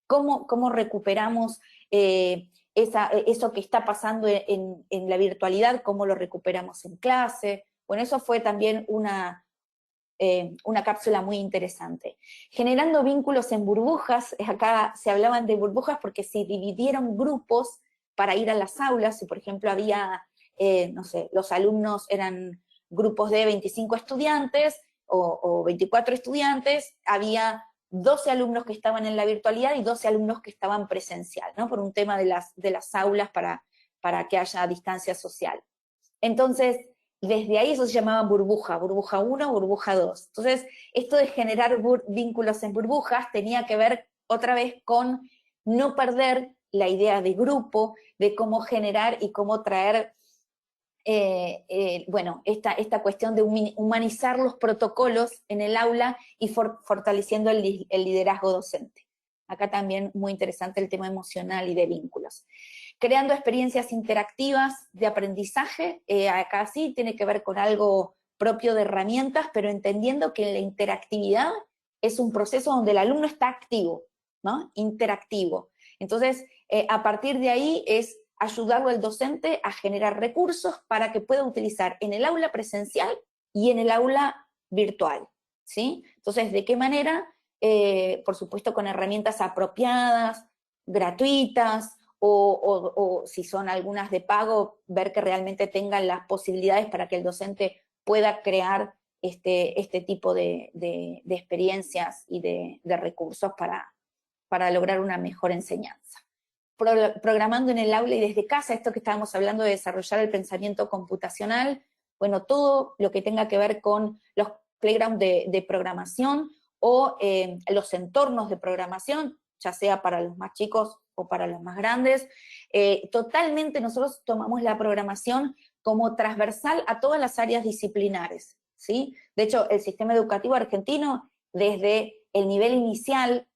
¿Cómo recuperamos eso que está pasando en la virtualidad? ¿Cómo lo recuperamos en clase? Bueno, eso fue también una cápsula muy interesante. Generando vínculos en burbujas, acá se hablaban de burbujas porque se dividieron grupos para ir a las aulas. Si por ejemplo había, los alumnos eran grupos de 25 estudiantes, o 24 estudiantes, había 12 alumnos que estaban en la virtualidad y 12 alumnos que estaban presencial, ¿no? Por un tema de las aulas para que haya distancia social. Entonces, desde ahí eso se llamaba burbuja 1, burbuja 2. Entonces, esto de generar vínculos en burbujas tenía que ver otra vez con no perder la idea de grupo, de cómo generar y cómo traer esta cuestión de humanizar los protocolos en el aula y fortaleciendo el liderazgo docente. Acá también muy interesante el tema emocional y de vínculos. Creando experiencias interactivas de aprendizaje, acá sí tiene que ver con algo propio de herramientas, pero entendiendo que la interactividad es un proceso donde el alumno está activo, ¿no? Interactivo. Entonces, a partir de ahí es ayudarlo al docente a generar recursos para que pueda utilizar en el aula presencial y en el aula virtual, ¿sí? Entonces, ¿de qué manera? Por supuesto con herramientas apropiadas, gratuitas, o si son algunas de pago, ver que realmente tengan las posibilidades para que el docente pueda crear este tipo de experiencias y de recursos para lograr una mejor enseñanza. Programando en el aula y desde casa, esto que estábamos hablando de desarrollar el pensamiento computacional, bueno, todo lo que tenga que ver con los playgrounds de programación o los entornos de programación, ya sea para los más chicos o para los más grandes. Totalmente nosotros tomamos la programación como transversal a todas las áreas disciplinares, ¿sí? De hecho, el sistema educativo argentino, desde el nivel inicial,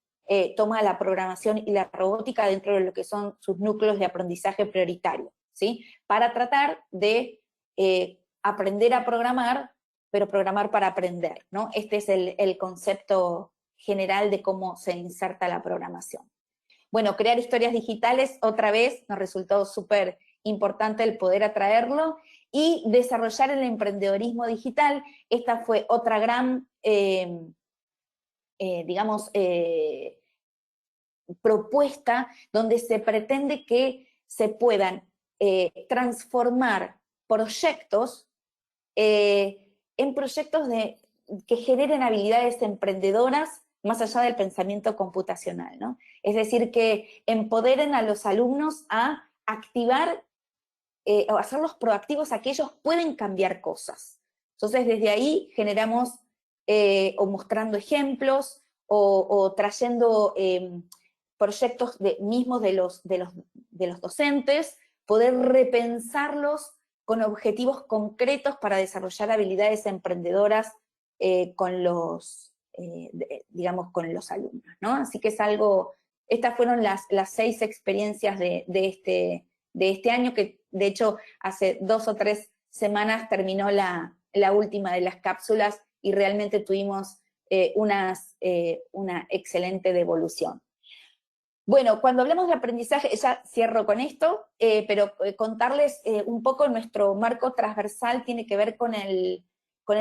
toma la programación y la robótica dentro de lo que son sus núcleos de aprendizaje prioritario, ¿sí? Para tratar de aprender a programar, pero programar para aprender, ¿no? Este es el concepto general de cómo se inserta la programación. Bueno, crear historias digitales, otra vez, nos resultó súper importante el poder atraerlo, y desarrollar el emprendedorismo digital. Esta fue otra gran, propuesta donde se pretende que se puedan transformar proyectos en proyectos que generen habilidades emprendedoras más allá del pensamiento computacional, ¿no? Es decir, que empoderen a los alumnos a activar o hacerlos proactivos a que ellos pueden cambiar cosas. Entonces, desde ahí generamos, o mostrando ejemplos, o trayendo proyectos mismos de los docentes, poder repensarlos con objetivos concretos para desarrollar habilidades emprendedoras con los alumnos, ¿no? Así que es algo, estas fueron las 6 experiencias de este año, que de hecho hace 2 o 3 semanas terminó la última de las cápsulas, y realmente tuvimos una excelente devolución. Bueno, cuando hablamos de aprendizaje, ya cierro con esto, pero contarles un poco nuestro marco transversal tiene que ver con el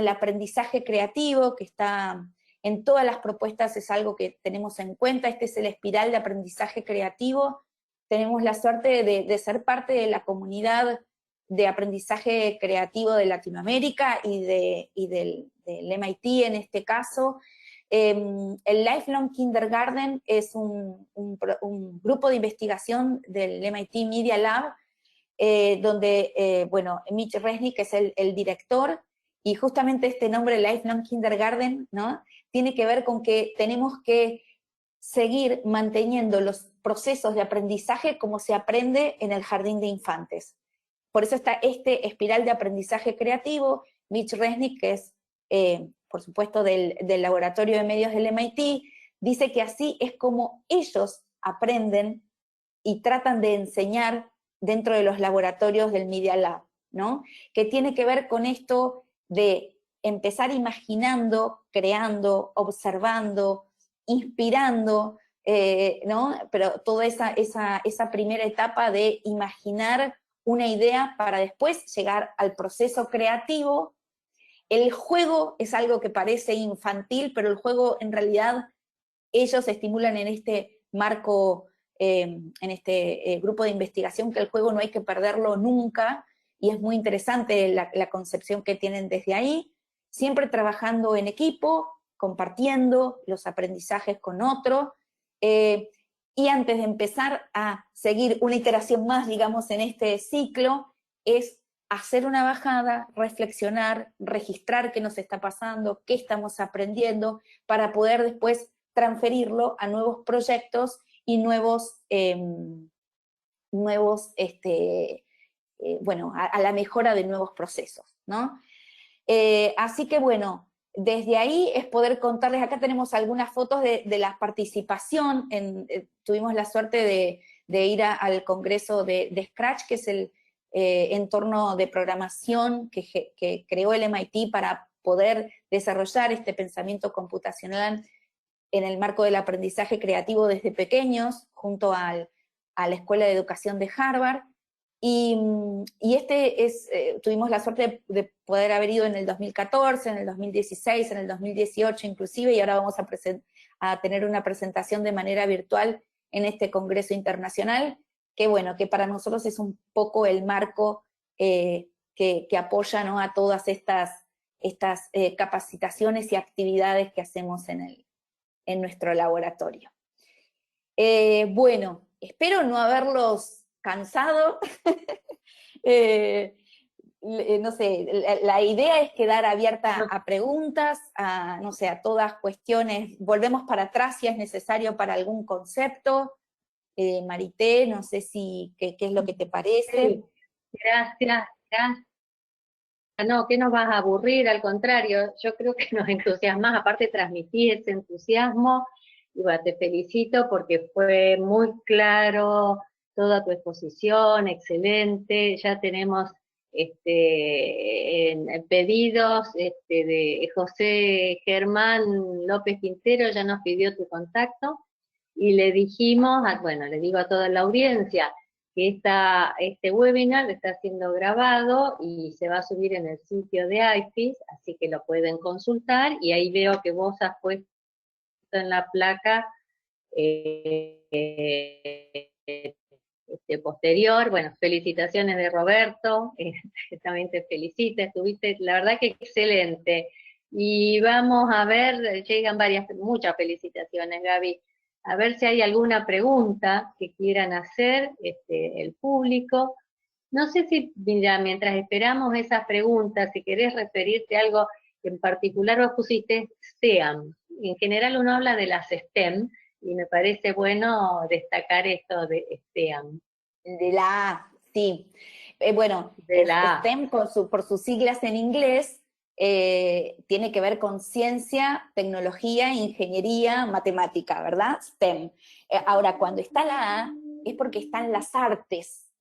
aprendizaje creativo, que está en todas las propuestas, es algo que tenemos en cuenta. Este es el espiral de aprendizaje creativo. Tenemos la suerte de ser parte de la comunidad de aprendizaje creativo de Latinoamérica y del MIT en este caso. El Lifelong Kindergarten es un grupo de investigación del MIT Media Lab, donde, Mitch Resnick es el director, y justamente este nombre, Lifelong Kindergarten, ¿no?, tiene que ver con que tenemos que seguir manteniendo los procesos de aprendizaje como se aprende en el jardín de infantes. Por eso está este espiral de aprendizaje creativo. Mitch Resnick, que es, por supuesto, del laboratorio de medios del MIT, dice que así es como ellos aprenden y tratan de enseñar dentro de los laboratorios del Media Lab, ¿no? Que tiene que ver con esto de empezar imaginando, creando, observando, inspirando, ¿no? Pero toda esa primera etapa de imaginar una idea para después llegar al proceso creativo. El juego es algo que parece infantil, pero el juego en realidad ellos estimulan en este marco, en este grupo de investigación, que el juego no hay que perderlo nunca, y es muy interesante la concepción que tienen desde ahí, siempre trabajando en equipo, compartiendo los aprendizajes con otro, y antes de empezar a seguir una iteración más, digamos, en este ciclo, es hacer una bajada, reflexionar, registrar qué nos está pasando, qué estamos aprendiendo, para poder después transferirlo a nuevos proyectos y a la mejora de nuevos procesos, ¿no? Así que bueno, desde ahí es poder contarles, acá tenemos algunas fotos de la participación, tuvimos la suerte de ir al congreso de Scratch, que es el entorno de programación que creó el MIT para poder desarrollar este pensamiento computacional en el marco del aprendizaje creativo desde pequeños, junto a la Escuela de Educación de Harvard. Y tuvimos la suerte de poder haber ido en el 2014, en el 2016, en el 2018 inclusive, y ahora vamos a tener una presentación de manera virtual en este Congreso Internacional, que bueno, que para nosotros es un poco el marco que apoya, ¿no?, a todas estas capacitaciones y actividades que hacemos en nuestro laboratorio. Bueno, espero no haberlos cansado. No sé, la idea es quedar abierta a preguntas, a todas cuestiones. Volvemos para atrás si es necesario para algún concepto. Marité, no sé qué es lo que te parece. Sí. Gracias. No, que nos vas a aburrir, al contrario, yo creo que nos entusiasmas, aparte transmitís ese entusiasmo, Y bueno, te felicito porque fue muy claro toda tu exposición, excelente. Ya tenemos en pedidos de José Germán López Quintero, ya nos pidió tu contacto, y le dijimos, bueno, le digo a toda la audiencia, que este webinar está siendo grabado y se va a subir en el sitio de IFIS, así que lo pueden consultar, y ahí veo que vos has puesto en la placa posterior. Bueno, felicitaciones de Roberto, también te felicito, estuviste, la verdad que excelente. Y vamos a ver, llegan muchas felicitaciones, Gaby. A ver si hay alguna pregunta que quieran hacer el público. No sé si, mira, mientras esperamos esas preguntas, si querés referirte a algo en particular, vos pusiste STEAM. En general uno habla de las STEM, y me parece bueno destacar esto de STEAM. De la A, sí. Bueno, De la A. STEM por sus siglas en inglés, tiene que ver con ciencia, tecnología, ingeniería, matemática, ¿verdad? STEM. Ahora, cuando está la A, es porque están las artes.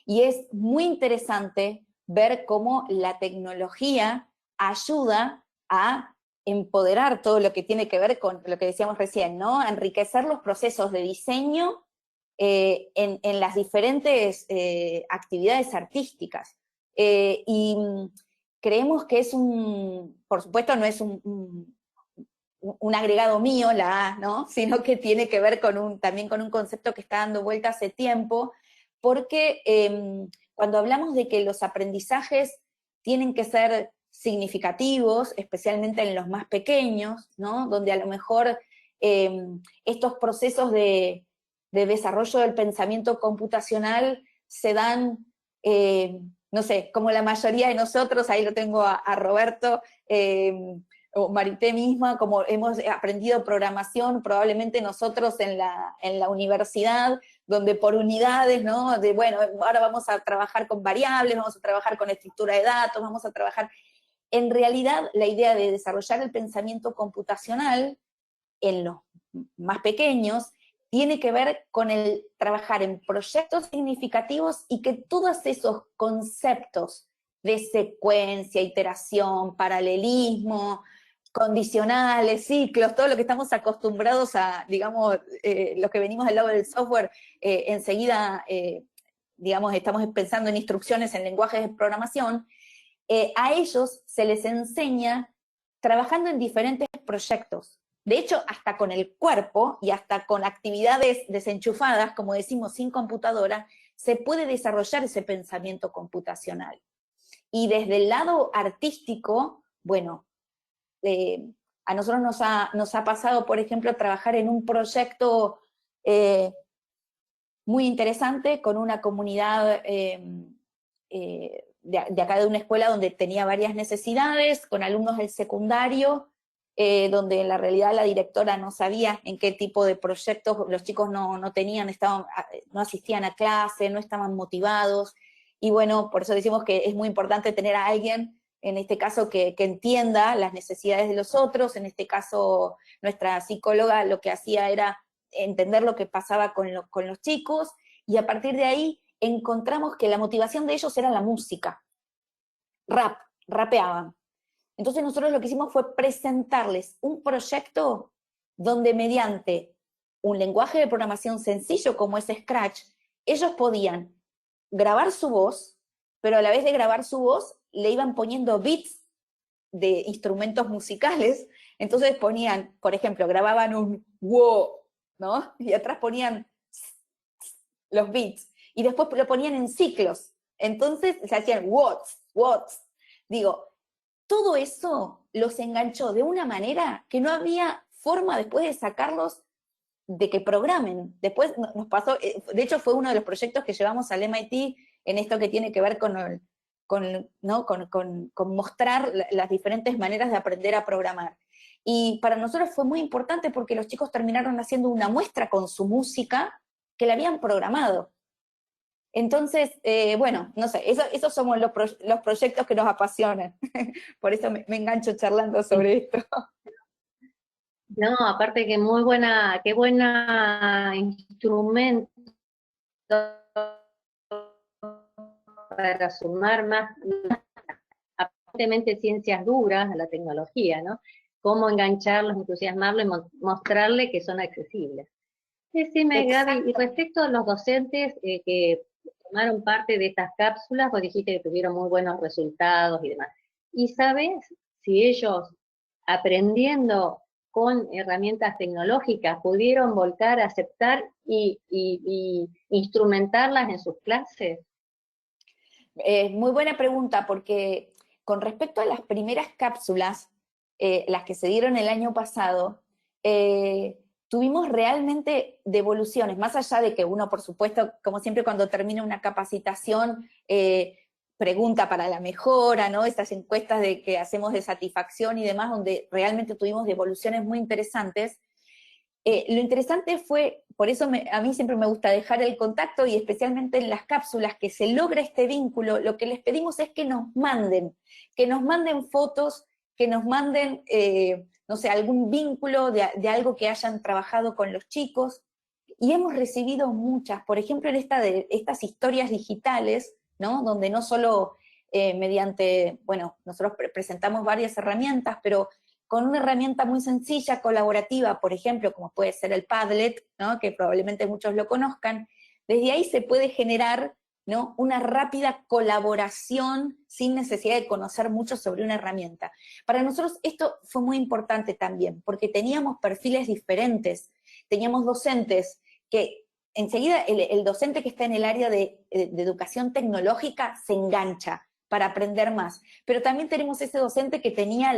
Y es muy interesante ver cómo la tecnología ayuda a empoderar todo lo que tiene que ver con lo que decíamos recién, ¿no? A enriquecer los procesos de diseño en las diferentes actividades artísticas. Y creemos que es por supuesto no es un agregado mío, la A, ¿no? Sino que tiene que ver también con un concepto que está dando vuelta hace tiempo, porque cuando hablamos de que los aprendizajes tienen que ser significativos, especialmente en los más pequeños, ¿no? Donde a lo mejor estos procesos de desarrollo del pensamiento computacional se dan, no sé, como la mayoría de nosotros, ahí lo tengo a Roberto, o Marité misma, como hemos aprendido programación, probablemente nosotros en la universidad, donde por unidades, ¿no? De bueno, ahora vamos a trabajar con variables, vamos a trabajar con estructura de datos, vamos a trabajar. En realidad, la idea de desarrollar el pensamiento computacional en los más pequeños tiene que ver con el trabajar en proyectos significativos y que todos esos conceptos de secuencia, iteración, paralelismo, condicionales, ciclos, todo lo que estamos acostumbrados a, digamos, los que venimos del lado del software, enseguida, digamos, estamos pensando en instrucciones en lenguajes de programación, a ellos se les enseña trabajando en diferentes proyectos. De hecho, hasta con el cuerpo y hasta con actividades desenchufadas, como decimos, sin computadora, se puede desarrollar ese pensamiento computacional. Y desde el lado artístico, bueno, a nosotros nos ha pasado, por ejemplo, trabajar en un proyecto muy interesante con una comunidad de acá de una escuela donde tenía varias necesidades, con alumnos del secundario, donde en la realidad la directora no sabía en qué tipo de proyectos los chicos no tenían, no asistían a clase, no estaban motivados, y bueno, por eso decimos que es muy importante tener a alguien, en este caso, que entienda las necesidades de los otros. En este caso, nuestra psicóloga lo que hacía era entender lo que pasaba con los chicos, y a partir de ahí encontramos que la motivación de ellos era la música, rapeaban. Entonces nosotros lo que hicimos fue presentarles un proyecto donde mediante un lenguaje de programación sencillo como es Scratch, ellos podían grabar su voz, pero a la vez de grabar su voz, le iban poniendo beats de instrumentos musicales. Entonces ponían, por ejemplo, grababan un wow, ¿no? Y atrás ponían los beats, y después lo ponían en ciclos. Entonces se hacían watts. Digo, todo eso los enganchó de una manera que no había forma después de sacarlos de que programen. Después nos pasó, de hecho fue uno de los proyectos que llevamos al MIT en esto que tiene que ver con mostrar las diferentes maneras de aprender a programar. Y para nosotros fue muy importante porque los chicos terminaron haciendo una muestra con su música que la habían programado. Entonces, bueno, no sé, esos somos los proyectos que nos apasionan. Por eso me engancho charlando sobre esto. No, aparte que qué buena instrumento para sumar más aparentemente ciencias duras a la tecnología, ¿no? Cómo engancharlos, entusiasmarlos y mostrarle que son accesibles. Decime, Gaby, y Exacto. respecto a los docentes que tomaron parte de estas cápsulas, vos dijiste que tuvieron muy buenos resultados y demás. ¿Y sabes si ellos, aprendiendo con herramientas tecnológicas, pudieron volcar, aceptar y instrumentarlas en sus clases? Muy buena pregunta, porque con respecto a las primeras cápsulas, las que se dieron el año pasado, tuvimos realmente devoluciones, más allá de que uno, por supuesto, como siempre cuando termina una capacitación, pregunta para la mejora, ¿no? Estas encuestas de que hacemos de satisfacción y demás, donde realmente tuvimos devoluciones muy interesantes. Lo interesante fue, por eso a mí siempre me gusta dejar el contacto y especialmente en las cápsulas, que se logra este vínculo. Lo que les pedimos es que nos manden fotos, que nos manden, no sé, algún vínculo de algo que hayan trabajado con los chicos, y hemos recibido muchas, por ejemplo, en estas historias digitales, ¿no? Donde no solo mediante, bueno, nosotros presentamos varias herramientas, pero con una herramienta muy sencilla, colaborativa, por ejemplo, como puede ser el Padlet, ¿no? Que probablemente muchos lo conozcan, desde ahí se puede generar, ¿no? Una rápida colaboración sin necesidad de conocer mucho sobre una herramienta. Para nosotros esto fue muy importante también, porque teníamos perfiles diferentes, teníamos docentes que enseguida el docente que está en el área de educación tecnológica se engancha para aprender más, pero también tenemos ese docente que tenía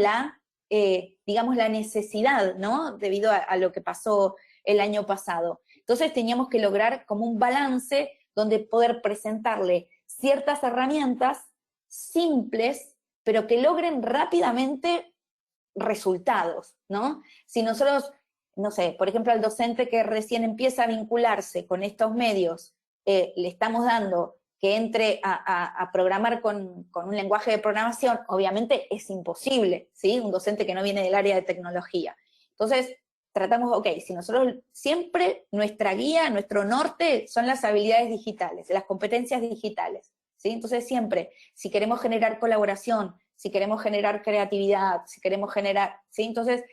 digamos, la necesidad, ¿no? Debido a lo que pasó el año pasado. Entonces teníamos que lograr como un balance donde poder presentarle ciertas herramientas simples, pero que logren rápidamente resultados, ¿no? Si nosotros, no sé, por ejemplo, al docente que recién empieza a vincularse con estos medios, le estamos dando que entre a programar con un lenguaje de programación, obviamente es imposible, ¿sí? Un docente que no viene del área de tecnología. Entonces, tratamos, ok, si nosotros siempre nuestra guía, nuestro norte son las habilidades digitales, las competencias digitales, ¿sí? Entonces siempre, si queremos generar colaboración, si queremos generar creatividad, si queremos generar, ¿sí? Entonces,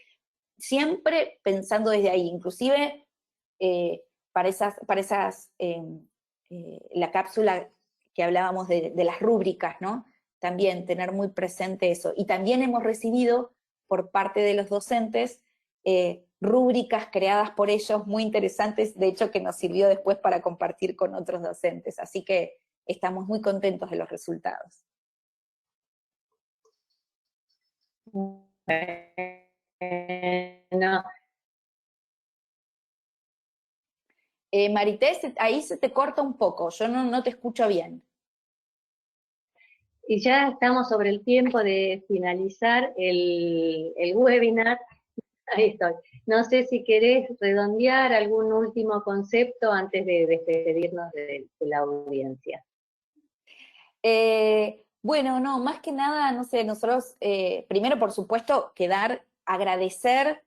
siempre pensando desde ahí, inclusive para la cápsula que hablábamos de las rúbricas, ¿no? También tener muy presente eso. Y también hemos recibido por parte de los docentes rúbricas creadas por ellos muy interesantes, de hecho que nos sirvió después para compartir con otros docentes. Así que estamos muy contentos de los resultados. No, Marité, ahí se te corta un poco, yo no te escucho bien. y ya estamos sobre el tiempo de finalizar el webinar. Ahí estoy. No sé si querés redondear algún último concepto antes de despedirnos de la audiencia. Bueno, no, más que nada, no sé, nosotros, primero por supuesto, agradecer,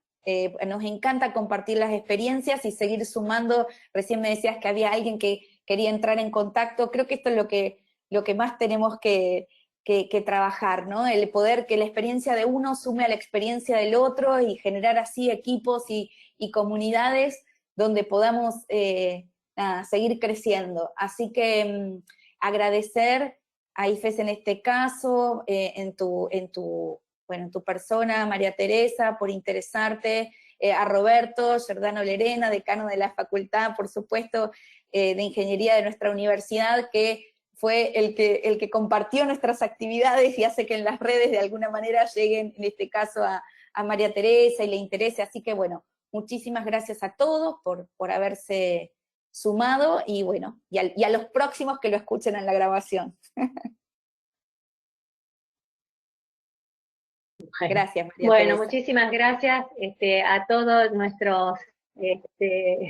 nos encanta compartir las experiencias y seguir sumando. Recién me decías que había alguien que quería entrar en contacto, creo que esto es lo que más tenemos que trabajar, ¿no? El poder que la experiencia de uno sume a la experiencia del otro y generar así equipos y comunidades donde podamos seguir creciendo. Así que agradecer a IFES en este caso, en tu persona, María Teresa, por interesarte, a Roberto Giordano Lerena, decano de la facultad, por supuesto, de Ingeniería de nuestra universidad, que fue el que compartió nuestras actividades y hace que en las redes de alguna manera lleguen, en este caso, a María Teresa y le interese. Así que bueno, muchísimas gracias a todos por haberse sumado y bueno, y a los próximos que lo escuchen en la grabación. Gracias, María Bueno, Teresa. muchísimas gracias a todos nuestros,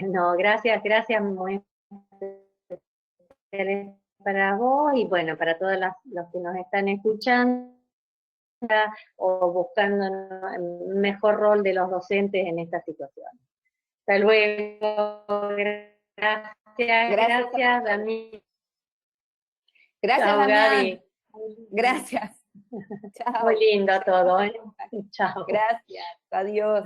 no, gracias muy especiales para vos y bueno, para todos los que nos están escuchando. o buscando un mejor rol de los docentes en esta situación. Hasta luego. Gracias, Dani. Gracias, Chao, Damián. Gaby. Gracias. Chao. Muy lindo todo, ¿eh? Chao. Gracias. Adiós.